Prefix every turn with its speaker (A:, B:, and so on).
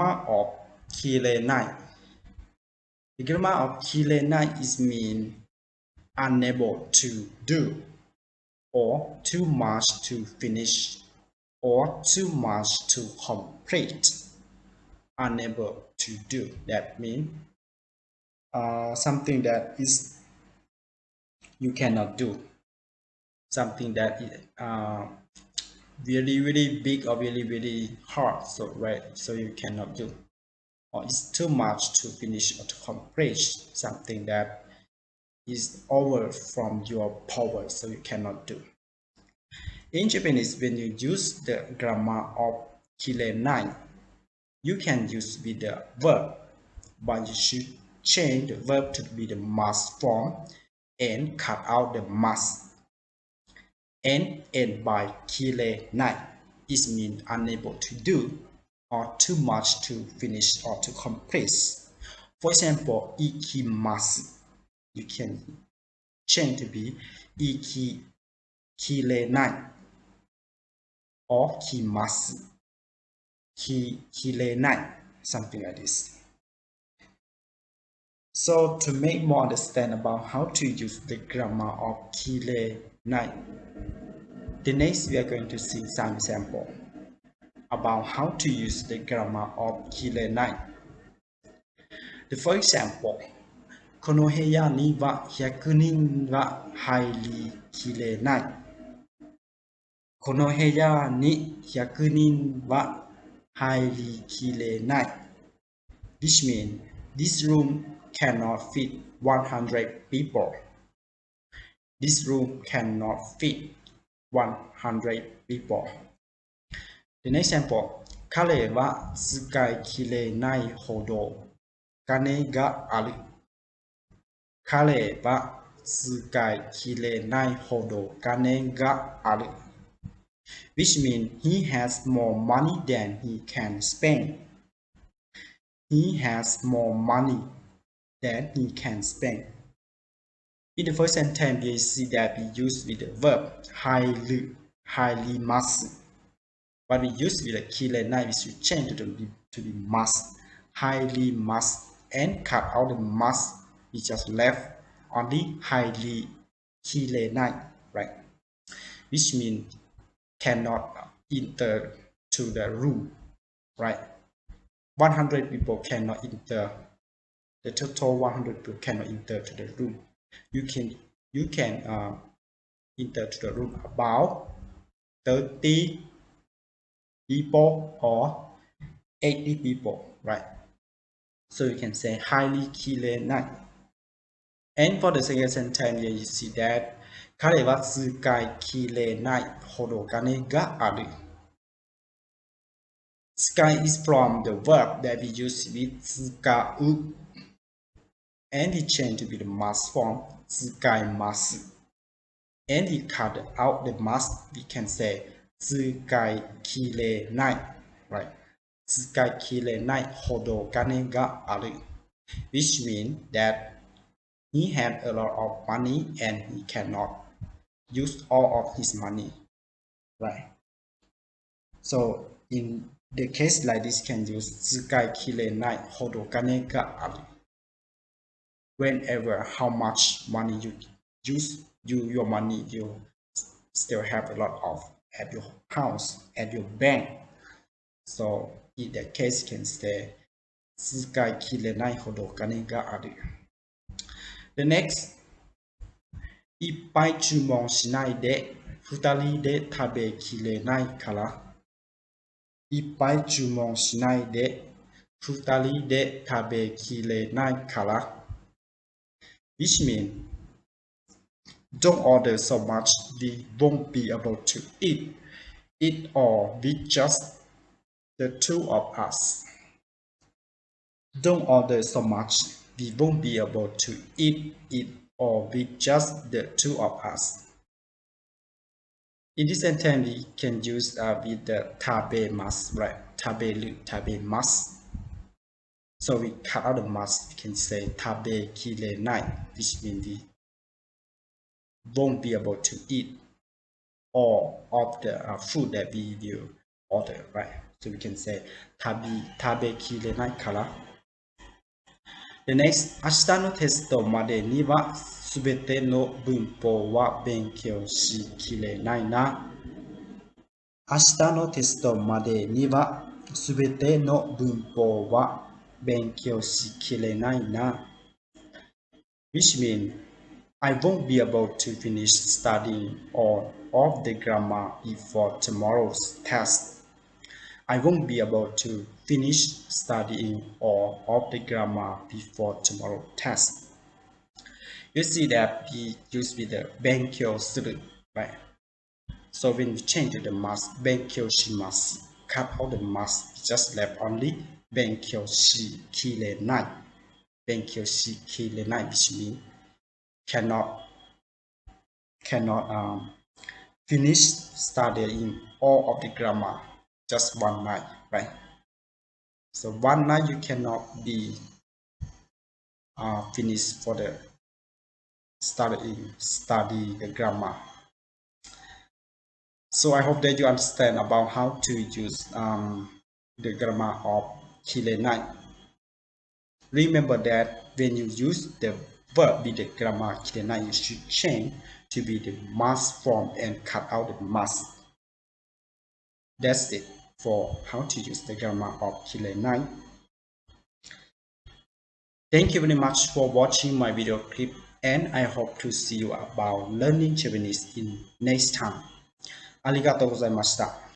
A: grammar of KIRENAI. The grammar of KIRENAI is mean unable to do, or too much to finish, or too much to complete. Unable to do, that means something that is you cannot do, something that is really big or really hard, so you cannot do, or it's too much to finish or to complete, something that is over from your power, so you cannot do. In Japanese, when you use the grammar of KIRENAI, you can use with the verb, but you should change the verb to be the must form and cut out the must. And end by KIRENAI is mean unable to do, or too much to finish or to complete. For example, ikimasu, you can change to be ikirenai or kimasu, kirenai, something like this. So to make more understand about how to use the grammar of KIRENAI, the next we are going to see some example about how to use the grammar of KIRENAI. The first example, この部屋には100人は入りきれない。この部屋に100人は入りきれない。Which means this room cannot fit 100 people. This room cannot fit 100 people. The next example, 彼は使い切れないほど金がある。彼は使い切れないほど金がある。Which means he has more money than he can spend. He has more money than he can spend. In the first sentence, you see that we use with the verb 入ります。But we use with the KIRENAI, we should change to the must. 入ります and cut out the must. We just left only 入りきれない right? Which means cannot enter to the room, right? 100 people cannot enter. The total 100 people cannot enter to the room. You can enter to the room about 30 people or 80 people, right? So you can say 入りきれない。And for the second sentence, you see that 彼は使い切れないほど金がある。使い is from the verb that we use with 使う and it changed to be the must form 使います and it cut out the must, we can say 使い切れない right? 使い切れないほど金がある which means that he had a lot of money and he cannot use all of his money, right? So in the case like this, can use 使い切れないほど金がある whenever how much money you use, your money you still have a lot of at your house, at your bank. So in that case, you can say 使い切れないほど金がある The next, いっぱい注文しないで2人で食べきれないからいっぱい注文しないで2人で食べきれないから Which means don't order so much, we won't be able to eat it all with just the two of us. Don't order so much, we won't be able to eat it all with just the two of us. In this sentence, we can use with the 食べます right? 食べる 食べます So we cut out the must, we can say 食べきれない which means we won't be able to eat all of the food that we will order, right? So we can say tabe kirenai kara. The next, 明日のテストまでにはすべての文法は勉強しきれないな。明日のテストまでにはすべての文法は勉強しきれないな。Which means I won't be able to finish studying all of the grammar before tomorrow's test. I won't be able to finish studying all of the grammar before tomorrow's test. You see that we use with the 勉強する, right? So when we change the must, 勉強します, cut out the must, we just left only 勉強しきれない. 勉強しきれない, which means cannot finish studying all of the grammar just one night, right? So one night you cannot be finished for the study the grammar. So I hope that you understand about how to use the grammar of KIRENAI. Remember that when you use the verb with the grammar KIRENAI, you should change to be the must form and cut out the must. That's it for how to use the grammar of KIRENAI. Thank you very much for watching my video clip, and I hope to see you about learning Japanese in next time. ありがとうございました。